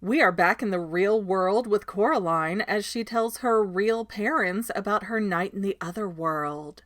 We are back in the real world with Coraline as she tells her real parents about her night in the other world.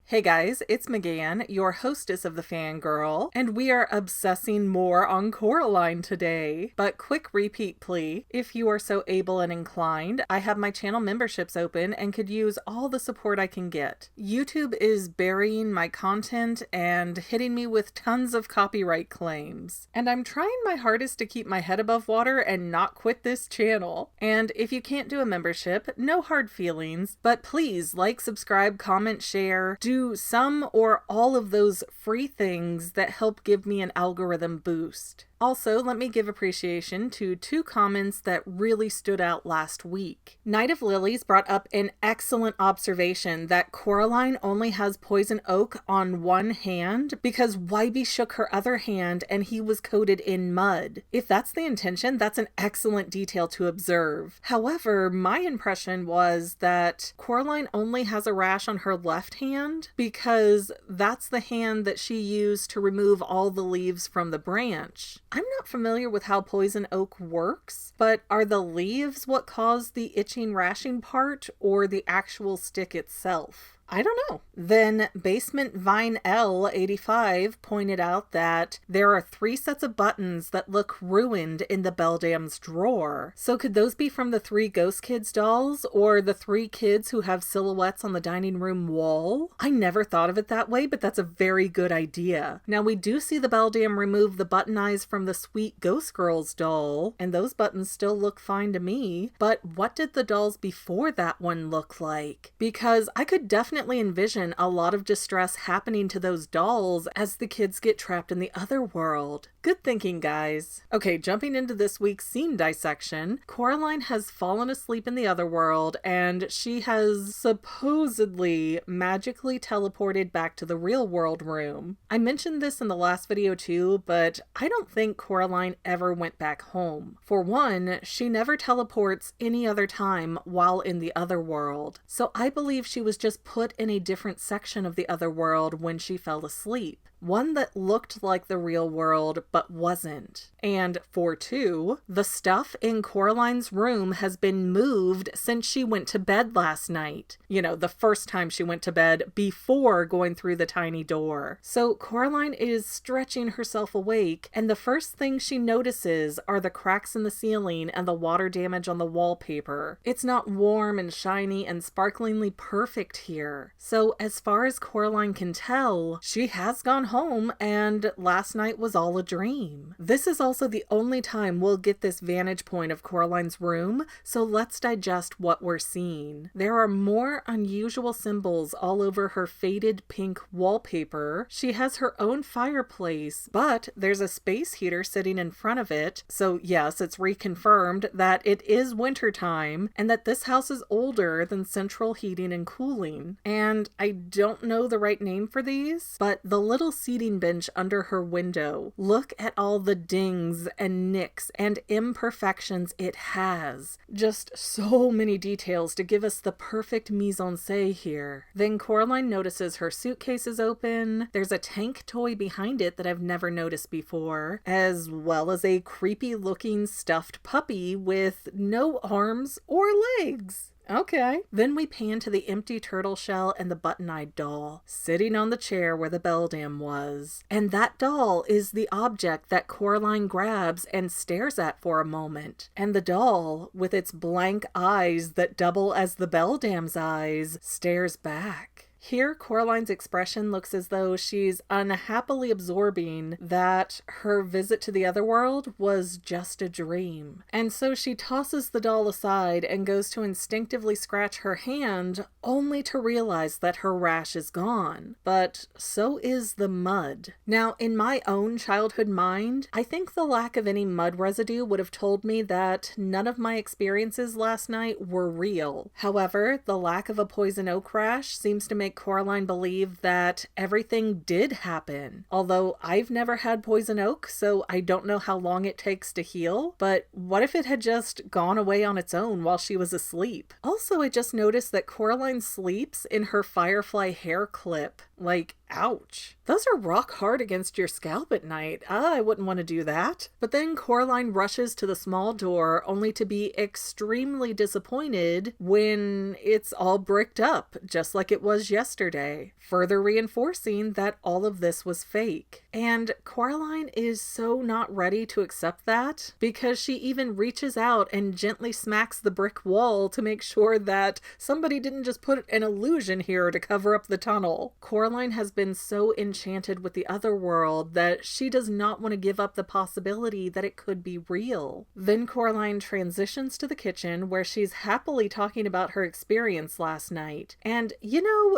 Hey guys, it's McGann, your hostess of the Fangirl, and we are obsessing more on Coraline today. But quick repeat plea, if you are so able and inclined, I have my channel memberships open and could use all the support I can get. YouTube is burying my content and hitting me with tons of copyright claims. And I'm trying my hardest to keep my head above water and not quit this channel. And if you can't do a membership, no hard feelings, but please like, subscribe, comment, share, do some or all of those free things that help give me an algorithm boost. Also, let me give appreciation to two comments that really stood out last week. Night of Lilies brought up an excellent observation that Coraline only has poison oak on one hand because Wybie shook her other hand and he was coated in mud. If that's the intention, that's an excellent detail to observe. However, my impression was that Coraline only has a rash on her left hand because that's the hand that she used to remove all the leaves from the branch. I'm not familiar with how poison oak works, but are the leaves what cause the itching rashing part or the actual stick itself? I don't know. Then Basement Vine L85 pointed out that there are 3 sets of buttons that look ruined in the Beldam's drawer. So could those be from the 3 Ghost Kids dolls or the 3 kids who have silhouettes on the dining room wall? I never thought of it that way, but that's a very good idea. Now we do see the Beldam remove the button eyes from the Sweet Ghost Girls doll, and those buttons still look fine to me, but what did the dolls before that one look like? Because I could definitely envision a lot of distress happening to those dolls as the kids get trapped in the other world. Good thinking, guys. Okay, jumping into this week's scene dissection, Coraline has fallen asleep in the other world and she has supposedly magically teleported back to the real world room. I mentioned this in the last video too, but I don't think Coraline ever went back home. For one, she never teleports any other time while in the other world. So I believe she was just put in a different section of the other world when she fell asleep. One that looked like the real world, but wasn't. And for 2, the stuff in Coraline's room has been moved since she went to bed last night. You know, the first time she went to bed before going through the tiny door. So Coraline is stretching herself awake, and the first thing she notices are the cracks in the ceiling and the water damage on the wallpaper. It's not warm and shiny and sparklingly perfect here. So as far as Coraline can tell, she has gone home and last night was all a dream. This is also the only time we'll get this vantage point of Coraline's room, so let's digest what we're seeing. There are more unusual symbols all over her faded pink wallpaper. She has her own fireplace, but there's a space heater sitting in front of it, so yes, it's reconfirmed that it is wintertime and that this house is older than central heating and cooling. And I don't know the right name for these, but the little seating bench under her window. Look at all the dings and nicks and imperfections it has. Just so many details to give us the perfect mise-en-scène here. Then Coraline notices her suitcase is open. There's a tank toy behind it that I've never noticed before, as well as a creepy looking stuffed puppy with no arms or legs. Okay. Then we pan to the empty turtle shell and the button-eyed doll, sitting on the chair where the Beldam was. And that doll is the object that Coraline grabs and stares at for a moment. And the doll, with its blank eyes that double as the Beldam's eyes, stares back. Here, Coraline's expression looks as though she's unhappily absorbing that her visit to the other world was just a dream. And so she tosses the doll aside and goes to instinctively scratch her hand, only to realize that her rash is gone. But so is the mud. Now, in my own childhood mind, I think the lack of any mud residue would have told me that none of my experiences last night were real. However, the lack of a poison oak rash seems to make make Coraline believe that everything did happen. Although I've never had poison oak, so I don't know how long it takes to heal, but what if it had just gone away on its own while she was asleep? Also, I just noticed that Coraline sleeps in her firefly hair clip. Like, ouch. Those are rock hard against your scalp at night. I wouldn't want to do that. But then Coraline rushes to the small door only to be extremely disappointed when it's all bricked up, just like it was yesterday, further reinforcing that all of this was fake. And Coraline is so not ready to accept that because she even reaches out and gently smacks the brick wall to make sure that somebody didn't just put an illusion here to cover up the tunnel. Coraline has been so enchanted with the other world that she does not want to give up the possibility that it could be real. Then Coraline transitions to the kitchen where she's happily talking about her experience last night. And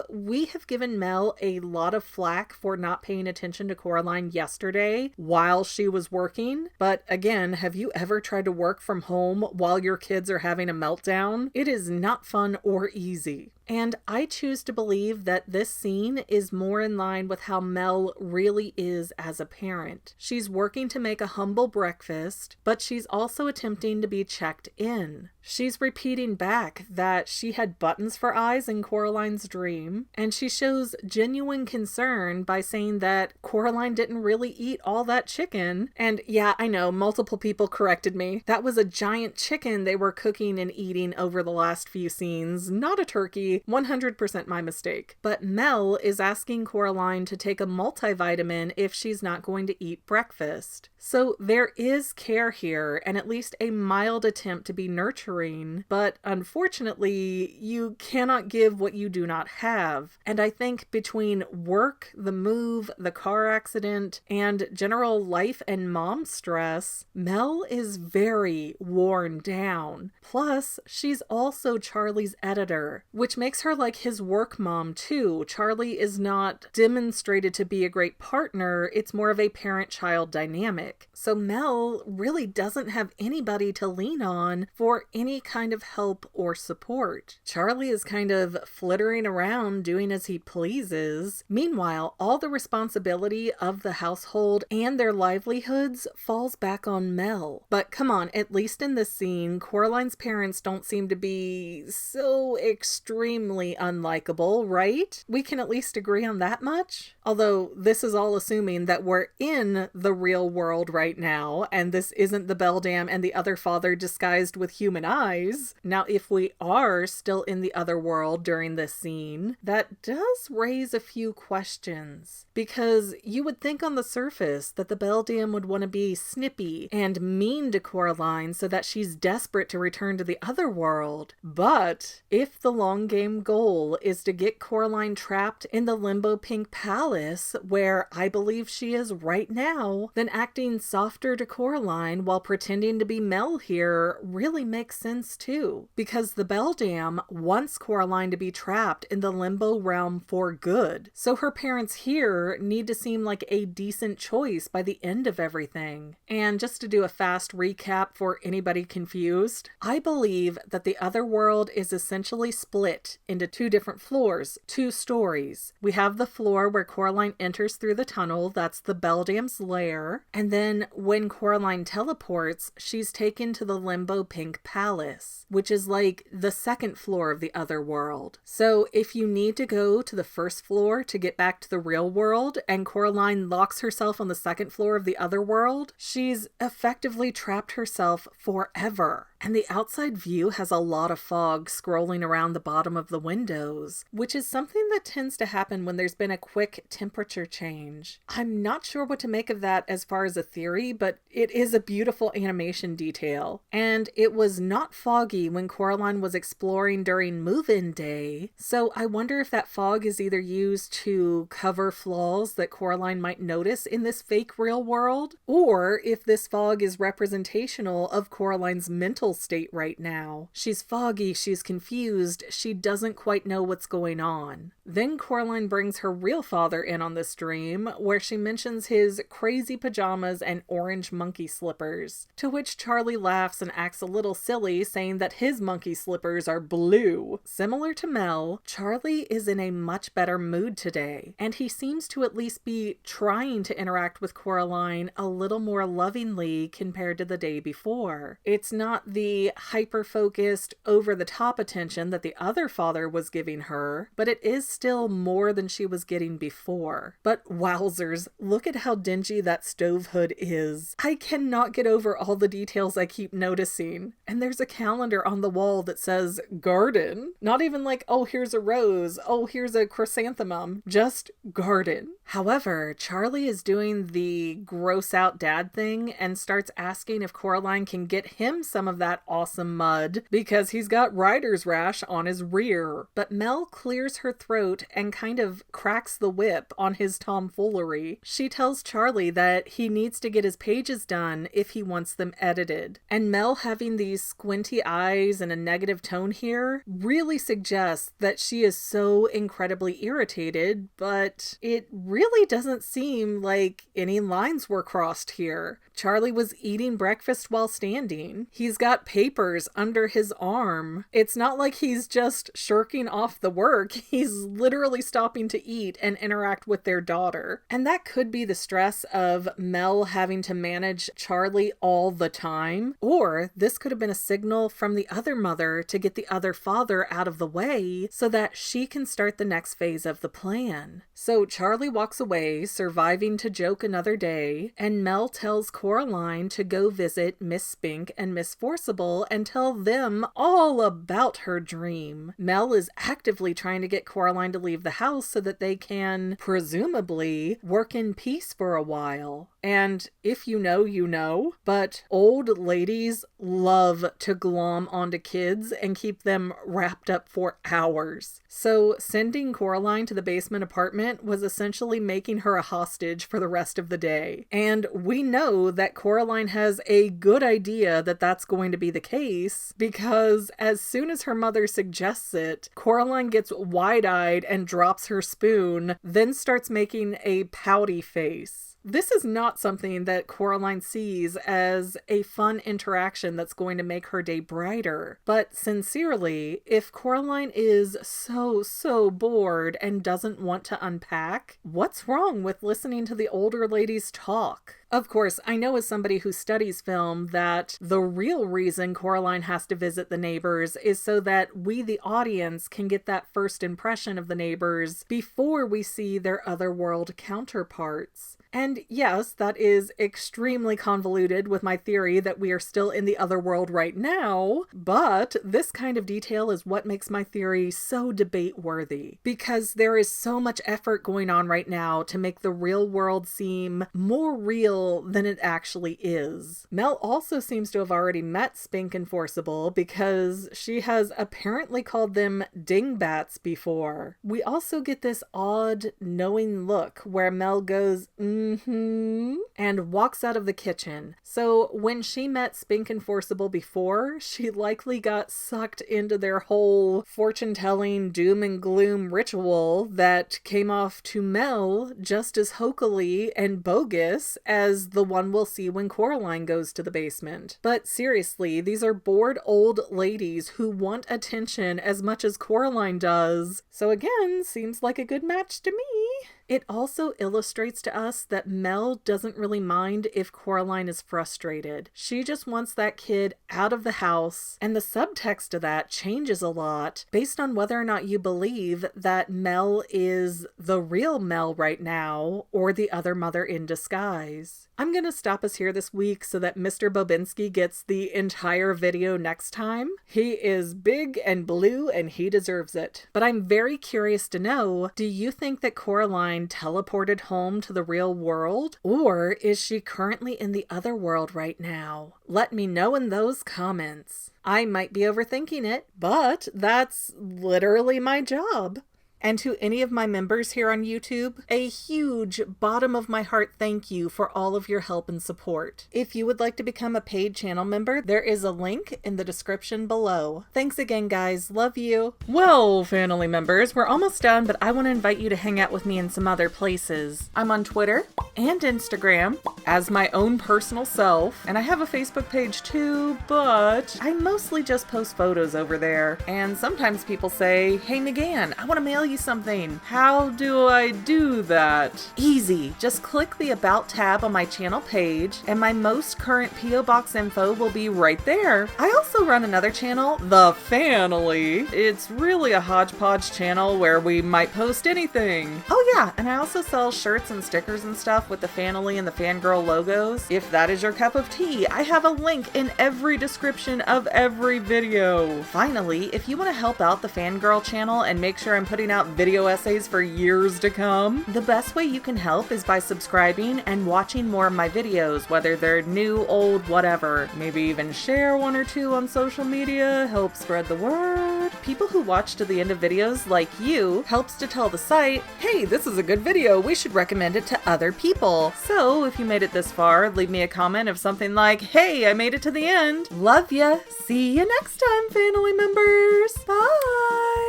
we have given Mel a lot of flack for not paying attention to Coraline yesterday while she was working. But again, have you ever tried to work from home while your kids are having a meltdown? It is not fun or easy. And I choose to believe that this scene is more in line with how Mel really is as a parent. She's working to make a humble breakfast, but she's also attempting to be checked in. She's repeating back that she had buttons for eyes in Coraline's dream, and she shows genuine concern by saying that Coraline didn't really eat all that chicken. And yeah, I know, multiple people corrected me. That was a giant chicken they were cooking and eating over the last few scenes, not a turkey. 100% my mistake. But Mel is asking Coraline to take a multivitamin if she's not going to eat breakfast. So there is care here and at least a mild attempt to be nurturing, but unfortunately, you cannot give what you do not have. And I think between work, the move, the car accident, and general life and mom stress, Mel is very worn down. Plus, she's also Charlie's editor, which makes her like his work mom too. Charlie is not demonstrated to be a great partner, it's more of a parent-child dynamic. So Mel really doesn't have anybody to lean on for any kind of help or support. Charlie is kind of flittering around doing as he pleases. Meanwhile, all the responsibility of the household and their livelihoods falls back on Mel. But come on, at least in this scene, Coraline's parents don't seem to be so extremely unlikable, right? We can at least agree on that much? Although this is all assuming that we're in the real world right now, and this isn't the beldam and the other father disguised with human eyes. Now, if we are still in the other world during this scene, that does raise a few questions. Because you would think on the surface that the beldam would want to be snippy and mean to Coraline so that she's desperate to return to the other world. But if the long game goal is to get Coraline trapped in the Limbo Pink Palace, where I believe she is right now, then acting softer to Coraline while pretending to be Mel here really makes sense too. Because the beldam wants Coraline to be trapped in the limbo realm for good. So her parents here need to seem like a decent choice by the end of everything. And just to do a fast recap for anybody confused, I believe that the other world is essentially split into two different floors, 2 stories. We have the floor where Coraline enters through the tunnel, that's the beldam's lair, and then when Coraline teleports, she's taken to the Limbo Pink Palace, which is like the second floor of the other world. So if you need to go to the first floor to get back to the real world, and Coraline locks herself on the second floor of the other world, she's effectively trapped herself forever. And the outside view has a lot of fog scrolling around the bottom of the windows, which is something that tends to happen when there's been a quick temperature change. I'm not sure what to make of that as far as a theory, but it is a beautiful animation detail. And it was not foggy when Coraline was exploring during move-in day, so I wonder if that fog is either used to cover flaws that Coraline might notice in this fake real world, or if this fog is representational of Coraline's mental state right now. She's foggy, she's confused, she doesn't quite know what's going on. Then Coraline brings her real father in on this dream, where she mentions his crazy pajamas and orange monkey slippers, to which Charlie laughs and acts a little silly, saying that his monkey slippers are blue. Similar to Mel, Charlie is in a much better mood today, and he seems to at least be trying to interact with Coraline a little more lovingly compared to the day before. It's not the hyper-focused, over-the-top attention that the other father was giving her, but it is still more than she was getting before. But wowzers, look at how dingy that stove hood is. I cannot get over all the details I keep noticing. And there's a calendar on the wall that says garden. Not even like, oh, here's a rose, oh, here's a chrysanthemum, just garden. However, Charlie is doing the gross out dad thing and starts asking if Coraline can get him some of that awesome mud because he's got rider's rash on his rear. But Mel clears her throat and kind of cracks the whip on his tomfoolery. She tells Charlie that he needs to get his pages done if he wants them edited. And Mel having these squinty eyes and a negative tone here really suggests that she is so incredibly irritated, but it really doesn't seem like any lines were crossed here. Charlie was eating breakfast while standing. He's got papers under his arm. It's not like he's just shirking off the work. He's literally stopping to eat and interact with their daughter. And that could be the stress of Mel having to manage Charlie all the time. Or this could have been a signal from the other mother to get the other father out of the way so that she can start the next phase of the plan. So Charlie walks away, surviving to joke another day, and Mel tells Coraline to go visit Miss Spink and Miss Forcible and tell them all about her dream. Mel is actively trying to get Coraline to leave the house so that they can, presumably, work in peace for a while. And if you know, you know, but old ladies love to glom onto kids and keep them wrapped up for hours. So sending Coraline to the basement apartment was essentially making her a hostage for the rest of the day. And we know that Coraline has a good idea that that's going to be the case, because as soon as her mother suggests it, Coraline gets wide-eyed and drops her spoon, then starts making a pouty face. This is not something that Coraline sees as a fun interaction that's going to make her day brighter. But sincerely, if Coraline is so bored and doesn't want to unpack, what's wrong with listening to the older ladies talk? Of course, I know as somebody who studies film that the real reason Coraline has to visit the neighbors is so that we, the audience, can get that first impression of the neighbors before we see their otherworld counterparts. And yes, that is extremely convoluted with my theory that we are still in the other world right now, but this kind of detail is what makes my theory so debate-worthy, because there is so much effort going on right now to make the real world seem more real than it actually is. Mel also seems to have already met Spink and Forcible because she has apparently called them dingbats before. We also get this odd, knowing look where Mel goes, and walks out of the kitchen. So when she met Spink and Forcible before, she likely got sucked into their whole fortune-telling doom and gloom ritual that came off to Mel just as hokily and bogus as the one we'll see when Coraline goes to the basement. But seriously, these are bored old ladies who want attention as much as Coraline does. So again, seems like a good match to me. It also illustrates to us that Mel doesn't really mind if Coraline is frustrated. She just wants that kid out of the house, and the subtext of that changes a lot based on whether or not you believe that Mel is the real Mel right now or the other mother in disguise. I'm going to stop us here this week so that Mr. Bobinski gets the entire video next time. He is big and blue and he deserves it. But I'm very curious to know, do you think that Coraline teleported home to the real world? Or is she currently in the other world right now? Let me know in those comments. I might be overthinking it, but that's literally my job. And to any of my members here on YouTube, a huge bottom of my heart thank you for all of your help and support. If you would like to become a paid channel member, there is a link in the description below. Thanks again, guys. Love you. Well, family members, we're almost done, but I want to invite you to hang out with me in some other places. I'm on Twitter and Instagram as my own personal self, and I have a Facebook page too, but I mostly just post photos over there. And sometimes people say, "Hey McGann, I want to mail you something. How do I do that?" Easy. Just click the About tab on my channel page, and my most current P.O. Box info will be right there. I also run another channel, The Family. It's really a hodgepodge channel where we might post anything. Oh yeah, and I also sell shirts and stickers and stuff with the Family and the Fangirl logos. If that is your cup of tea, I have a link in every description of every video. Finally, if you want to help out the Fangirl channel and make sure I'm putting out video essays for years to come, the best way you can help is by subscribing and watching more of my videos, whether they're new, old, whatever. Maybe even share one or two on social media, help spread the word. People who watch to the end of videos like you helps to tell the site, hey, this is a good video, we should recommend it to other people. So if you made it this far, leave me a comment of something like, hey, I made it to the end. Love ya. See you next time, family members. Bye.